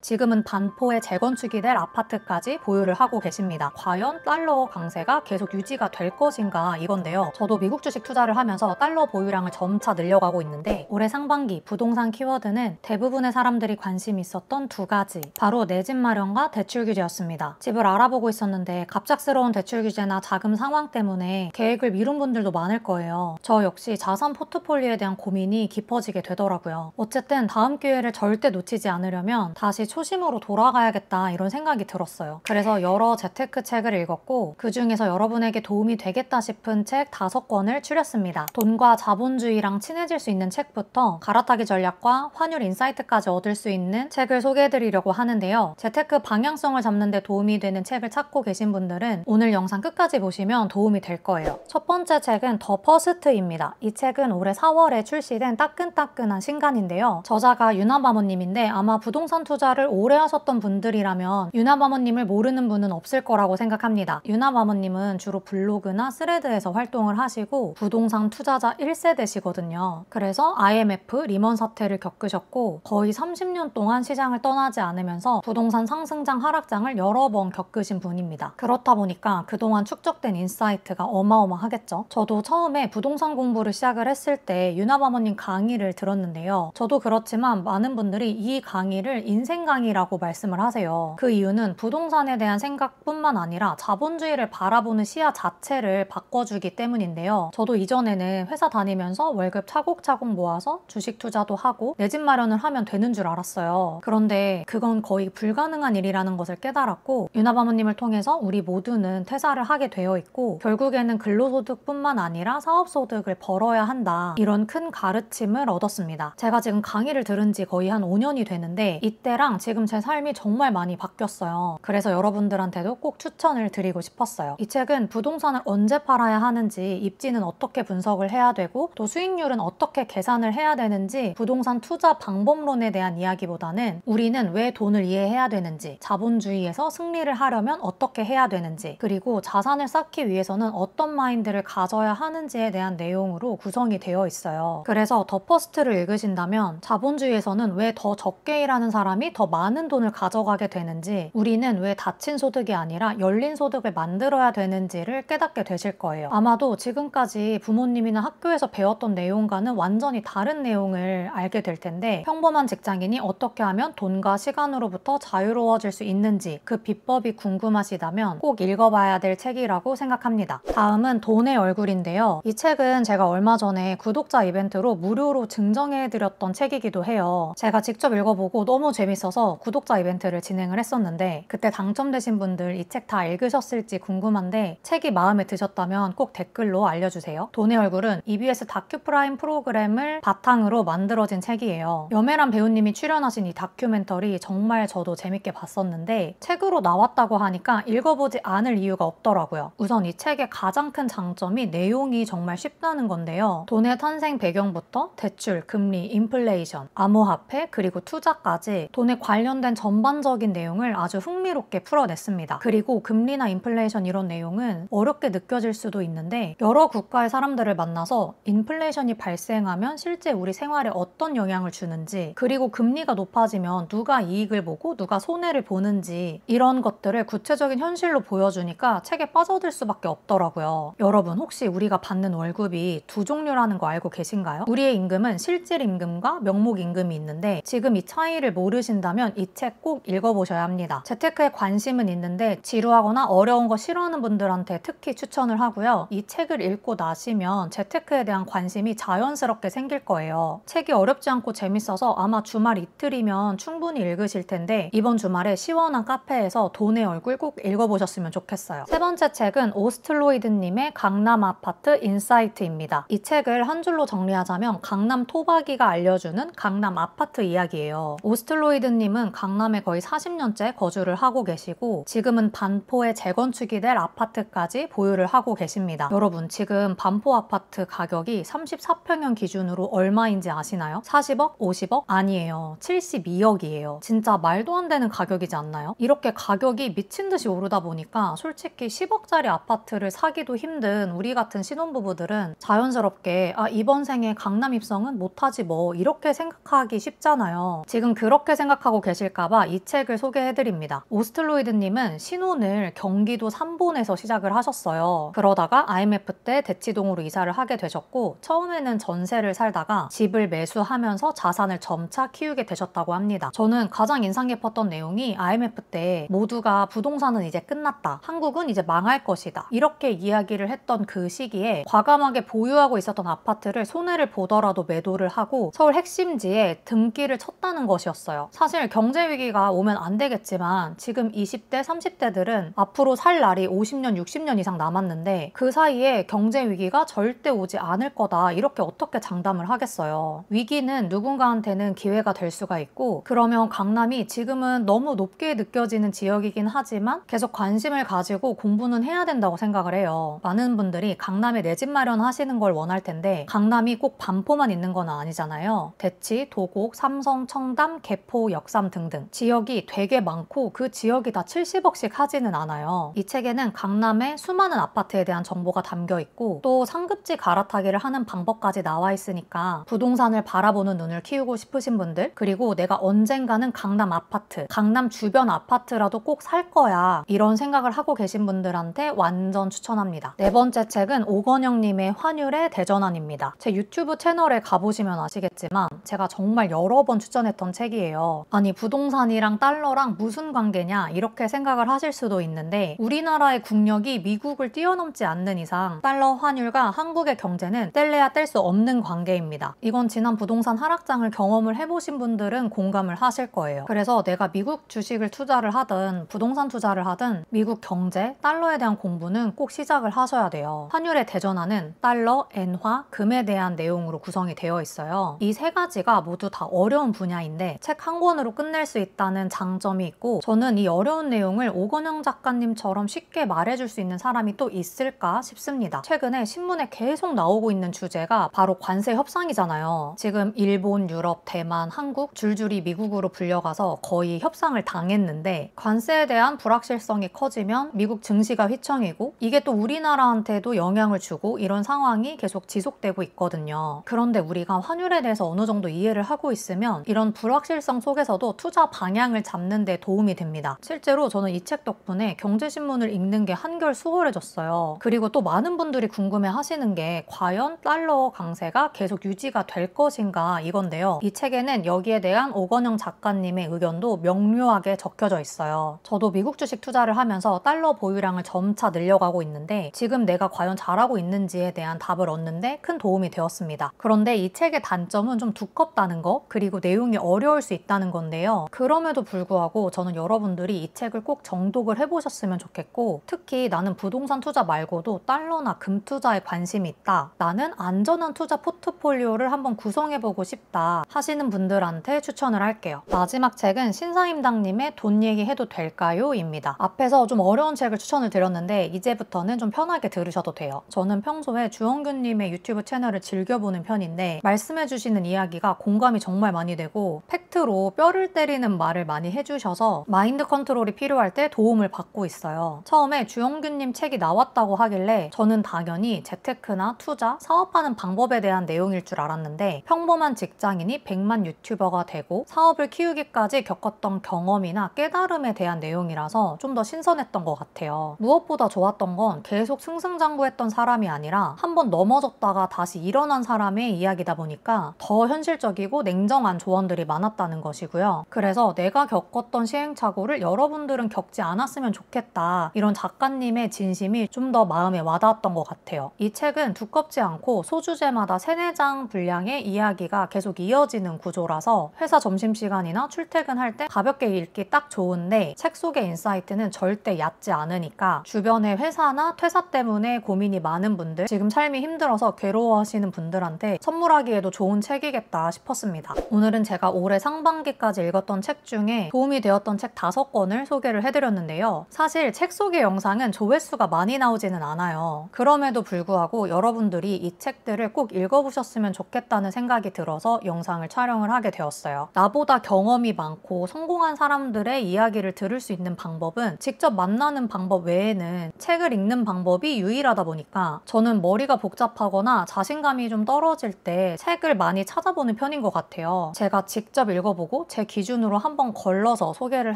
지금은 반포에 재건축이 될 아파트까지 보유를 하고 계십니다. 과연 달러 강세가 계속 유지가 될 것인가 이건데요. 저도 미국 주식 투자를 하면서 달러 보유량을 점차 늘려가고 있는데 올해 상반기 부동산 키워드는 대부분의 사람들이 관심이 있었던 두 가지, 바로 내 집 마련과 대출 규제였습니다. 집을 알아보고 있었는데 갑작스러운 대출 규제나 자금 상황 때문에 계획을 미룬 분들도 많을 거예요. 저 역시 자산 포트폴리오에 대한 고민이 깊어지게 되더라고요. 어쨌든 다음 기회를 절대 놓치지 않으려면 다시 초심으로 돌아가야겠다 이런 생각이 들었어요. 그래서 여러 재테크 책을 읽었고 그 중에서 여러분에게 도움이 되겠다 싶은 책 5권을 추렸습니다. 돈과 자본주의랑 친해질 수 있는 책부터 갈아타기 전략과 환율 인사이트까지 얻을 수 있는 책을 소개해드리려고 하는데요. 재테크 방향성을 잡는 데 도움이 되는 책을 찾고 계신 분들은 오늘 영상 끝까지 보시면 도움이 될 거예요. 첫 번째 책은 더 퍼스트입니다. 이 책은 올해 4월에 출시된 따끈따끈한 신간인데요. 저자가 유나바모님인데 아마 부동산 투자를 오래 하셨던 분들이라면 유나바모님을 모르는 분은 없을 거라고 생각합니다. 유나바모님은 주로 블로그나 스레드에서 활동을 하시고 부동산 투자자 1세대시거든요. 그래서 IMF, 리먼 사태를 겪으셨고 거의 30년 동안 시장을 떠나지 않으면서 부동산 상승장 하락장을 여러 번 겪으신 분입니다. 그렇다 보니까 그동안 축적된 인사이트가 어마어마하겠죠. 저도 처음에 부동산 공부를 시작을 했을 때 유나바모님 강의를 들었는데요. 저도 그렇지만 많은 분들이 이 강의를 인생 강의라고 말씀을 하세요. 그 이유는 부동산에 대한 생각뿐만 아니라 자본주의를 바라보는 시야 자체를 바꿔주기 때문인데요. 저도 이전에는 회사 다니면서 월급 차곡차곡 모아서 주식 투자도 하고 내 집 마련을 하면 되는 줄 알았어요. 그런데 그건 거의 불가능한 일이라는 것을 깨달았고 유나바모님을 통해서 우리 모두는 퇴사를 하게 되어 있고 결국에는 근로소득뿐만 아니라 사업소득을 벌어야 한다, 이런 큰 가르침을 얻었습니다. 제가 지금 강의를 들은 지 거의 한 5년이 되는데 이때랑 지금 제 삶이 정말 많이 바뀌었어요. 그래서 여러분들한테도 꼭 추천을 드리고 싶었어요. 이 책은 부동산을 언제 팔아야 하는지, 입지는 어떻게 분석을 해야 되고 또 수익률은 어떻게 계산을 해야 되는지, 부동산 투자 방법론에 대한 이야기보다는 우리는 왜 돈을 이해해야 되는지, 자본주의에서 승리를 하려면 어떻게 해야 되는지, 그리고 자산을 쌓기 위해서는 어떤 마인드를 가져야 하는지에 대한 내용으로 구성이 되어 있어요. 그래서 더 퍼스트를 읽으신다면 자본주의에서는 왜 더 적게 일하는 사람이 더 많은 돈을 가져가게 되는지, 우리는 왜 닫힌 소득이 아니라 열린 소득을 만들어야 되는지를 깨닫게 되실 거예요. 아마도 지금까지 부모님이나 학교에서 배웠던 내용과는 완전히 다른 내용을 알게 될 텐데, 평범한 직장인이 어떻게 하면 돈과 시간으로부터 자유로워질 수 있는지 그 비법이 궁금하시다면 꼭 읽어봐야 될 책이라고 생각합니다. 다음은 돈의 얼굴인데요. 이 책은 제가 얼마 전에 구독자 이벤트로 무료로 증정해드렸던 책이기도 해요. 제가 직접 읽어보고 너무 재밌어서 구독자 이벤트를 진행을 했었는데 그때 당첨되신 분들 이 책 다 읽으셨을지 궁금한데 책이 마음에 드셨다면 꼭 댓글로 알려주세요. 돈의 얼굴은 EBS 다큐프라임 프로그램을 바탕으로 만들어진 책이에요. 염혜란 배우님이 출연하신 이 다큐멘터리 정말 저도 재밌게 봤었는데 책으로 나왔다고 하니까 읽어보지 않을 이유가 없더라고요. 우선 이 책의 가장 큰 장점이 내용이 정말 쉽다는 건데요. 돈의 탄생 배경부터 대출, 금리, 인플레이션, 암호화폐, 그리고 투자까지 돈에 관련된 전반적인 내용을 아주 흥미롭게 풀어냈습니다. 그리고 금리나 인플레이션 이런 내용은 어렵게 느껴질 수도 있는데 여러 국가의 사람들을 만나서 인플레이션이 발생하면 실제 우리 생활에 어떤 영향을 주는지, 그리고 금리가 높아지면 누가 이익을 보고 누가 손해를 보는지, 이런 것들을 구체적인 현실로 보여주니까 책에 빠져들 수밖에 없더라고요. 여러분 혹시 우리가 받는 월급이 두 종류라는 거 알고 계신가요? 우리의 임금은 실질 임금과 명목 임금이 있는데 지금 이 차이를 모르신다면 이 책 꼭 읽어보셔야 합니다. 재테크에 관심은 있는데 지루하거나 어려운 거 싫어하는 분들한테 특히 추천을 하고요. 이 책을 읽고 나시면 재테크에 대한 관심이 자연스럽게 생길 거예요. 책이 어렵지 않고 재밌어서 아마 주말 이틀이면 충분히 읽으실 텐데 이번 주말에 시원한 카페에서 돈의 얼굴 꼭 읽어보셨으면 좋겠어요. 세 번째 책은 오스틀로이드님의 강남 아파트 인사이트입니다. 이 책을 한 줄로 정리하자면 강남 토박이가 알려주는 강남 아파트 이야기예요. 오스틀로이드님은 강남에 거의 40년째 거주를 하고 계시고 지금은 반포에 재건축이 될 아파트까지 보유를 하고 계십니다. 여러분 지금 반포 아파트 가격이 34평형 기준으로 얼마인지 아시나요? 40억? 50억? 아니에요. 72억이에요. 진짜 말도 안 되는 가격이지 않나요? 이렇게 가격이 미친 듯이 오르다 보니까 솔직히 10억짜리 아파트를 사기도 힘든 우리 같은 신혼부부들은 자연스럽게 이번 생에 강남 입성은 못하지 뭐 이렇게 생각하기 쉽잖아요. 지금 그렇게 생각하고 생각하고 계실까봐 이 책을 소개해드립니다. 오스틀로이드님은 신혼을 경기도 삼본에서 시작을 하셨어요. 그러다가 IMF 때 대치동으로 이사를 하게 되셨고 처음에는 전세를 살다가 집을 매수하면서 자산을 점차 키우게 되셨다고 합니다. 저는 가장 인상 깊었던 내용이 IMF 때 모두가 부동산은 이제 끝났다. 한국은 이제 망할 것이다. 이렇게 이야기를 했던 그 시기에 과감하게 보유하고 있었던 아파트를 손해를 보더라도 매도를 하고 서울 핵심지에 등기를 쳤다는 것이었어요. 사실 경제 위기가 오면 안 되겠지만 지금 20대, 30대들은 앞으로 살 날이 50년, 60년 이상 남았는데 그 사이에 경제 위기가 절대 오지 않을 거다. 이렇게 어떻게 장담을 하겠어요. 위기는 누군가한테는 기회가 될 수가 있고 그러면 강남이 지금은 너무 높게 느껴지는 지역이긴 하지만 계속 관심을 가지고 공부는 해야 된다고 생각을 해요. 많은 분들이 강남에 내 집 마련하시는 걸 원할 텐데 강남이 꼭 반포만 있는 건 아니잖아요. 대치, 도곡, 삼성, 청담, 개포, 역삼 등등 지역이 되게 많고 그 지역이 다 70억씩 하지는 않아요. 이 책에는 강남의 수많은 아파트에 대한 정보가 담겨 있고 또 상급지 갈아타기를 하는 방법까지 나와 있으니까 부동산을 바라보는 눈을 키우고 싶으신 분들 그리고 내가 언젠가는 강남 아파트, 강남 주변 아파트라도 꼭 살 거야 이런 생각을 하고 계신 분들한테 완전 추천합니다. 네 번째 책은 오건영님의 환율의 대전환입니다. 제 유튜브 채널에 가보시면 아시겠지만 제가 정말 여러 번 추천했던 책이에요. 아니 부동산이랑 달러랑 무슨 관계냐 이렇게 생각을 하실 수도 있는데 우리나라의 국력이 미국을 뛰어넘지 않는 이상 달러 환율과 한국의 경제는 뗄래야 뗄 수 없는 관계입니다. 이건 지난 부동산 하락장을 경험을 해보신 분들은 공감을 하실 거예요. 그래서 내가 미국 주식을 투자를 하든 부동산 투자를 하든 미국 경제, 달러에 대한 공부는 꼭 시작을 하셔야 돼요. 환율의 대전환은 달러, 엔화, 금에 대한 내용으로 구성이 되어 있어요. 이 세 가지가 모두 다 어려운 분야인데 책 한 권으로 끝낼 수 있다는 장점이 있고 저는 이 어려운 내용을 오건영 작가님처럼 쉽게 말해줄 수 있는 사람이 또 있을까 싶습니다. 최근에 신문에 계속 나오고 있는 주제가 바로 관세 협상이잖아요. 지금 일본, 유럽, 대만, 한국 줄줄이 미국으로 불려가서 거의 협상을 당했는데 관세에 대한 불확실성이 커지면 미국 증시가 휘청이고 이게 또 우리나라한테도 영향을 주고 이런 상황이 계속 지속되고 있거든요. 그런데 우리가 환율에 대해서 어느 정도 이해를 하고 있으면 이런 불확실성 속에서도 투자 방향을 잡는 데 도움이 됩니다. 실제로 저는 이 책 덕분에 경제신문을 읽는 게 한결 수월해졌어요. 그리고 또 많은 분들이 궁금해 하시는 게 과연 달러 강세가 계속 유지가 될 것인가 이건데요. 이 책에는 여기에 대한 오건영 작가님의 의견도 명료하게 적혀져 있어요. 저도 미국 주식 투자를 하면서 달러 보유량을 점차 늘려가고 있는데 지금 내가 과연 잘하고 있는지에 대한 답을 얻는데 큰 도움이 되었습니다. 그런데 이 책의 단점은 좀 두껍다는 거 그리고 내용이 어려울 수 있다는 건데요. 그럼에도 불구하고 저는 여러분들이 이 책을 꼭 정독을 해보셨으면 좋겠고 특히 나는 부동산 투자 말고도 달러나 금 투자에 관심이 있다. 나는 안전한 투자 포트폴리오를 한번 구성해보고 싶다 하시는 분들한테 추천을 할게요. 마지막 책은 신사임당님의 돈 얘기해도 될까요? 입니다. 앞에서 좀 어려운 책을 추천을 드렸는데 이제부터는 좀 편하게 들으셔도 돼요. 저는 평소에 주원균님의 유튜브 채널을 즐겨보는 편인데 말씀해주시는 이야기가 공감이 정말 많이 되고 팩트로 뼈를 때리는 말을 많이 해주셔서 마인드 컨트롤이 필요할 때 도움을 받고 있어요. 처음에 주원균님 책이 나왔다고 하길래 저는 당연히 재테크나 투자, 사업하는 방법에 대한 내용일 줄 알았는데 평범한 직장인이 100만 유튜버가 되고 사업을 키우기까지 겪었던 경험이나 깨달음에 대한 내용이라서 좀 더 신선했던 것 같아요. 무엇보다 좋았던 건 계속 승승장구했던 사람이 아니라 한번 넘어졌다가 다시 일어난 사람의 이야기다 보니까 더 현실적이고 냉정한 조언들이 많았다는 것이고요. 그래서 내가 겪었던 시행착오를 여러분들은 겪지 않았으면 좋겠다 이런 작가님의 진심이 좀 더 마음에 와닿았던 것 같아요. 이 책은 두껍지 않고 소주제마다 3-4장 분량의 이야기가 계속 이어지는 구조라서 회사 점심시간이나 출퇴근할 때 가볍게 읽기 딱 좋은데 책 속의 인사이트는 절대 얕지 않으니까 주변에 회사나 퇴사 때문에 고민이 많은 분들 지금 삶이 힘들어서 괴로워하시는 분들한테 선물하기에도 좋은 책이겠다 싶었습니다. 오늘은 제가 올해 상반기까지 읽었던 책 중에 도움이 되었던 책 5권을 소개를 해드렸는데요. 사실 책 속의 영상은 조회수가 많이 나오지는 않아요. 그럼에도 불구하고 여러분들이 이 책들을 꼭 읽어보셨으면 좋겠다는 생각이 들어서 영상을 촬영을 하게 되었어요. 나보다 경험이 많고 성공한 사람들의 이야기를 들을 수 있는 방법은 직접 만나는 방법 외에는 책을 읽는 방법이 유일하다 보니까 저는 머리가 복잡하거나 자신감이 좀 떨어질 때 책을 많이 찾아보는 편인 것 같아요. 제가 직접 읽어보고 제 제 기준으로 한번 걸러서 소개를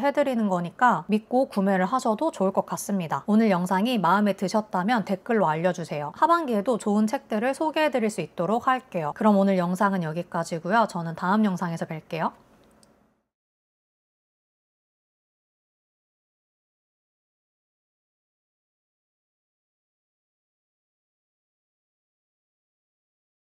해드리는 거니까 믿고 구매를 하셔도 좋을 것 같습니다. 오늘 영상이 마음에 드셨다면 댓글로 알려주세요. 하반기에도 좋은 책들을 소개해드릴 수 있도록 할게요. 그럼 오늘 영상은 여기까지고요. 저는 다음 영상에서 뵐게요.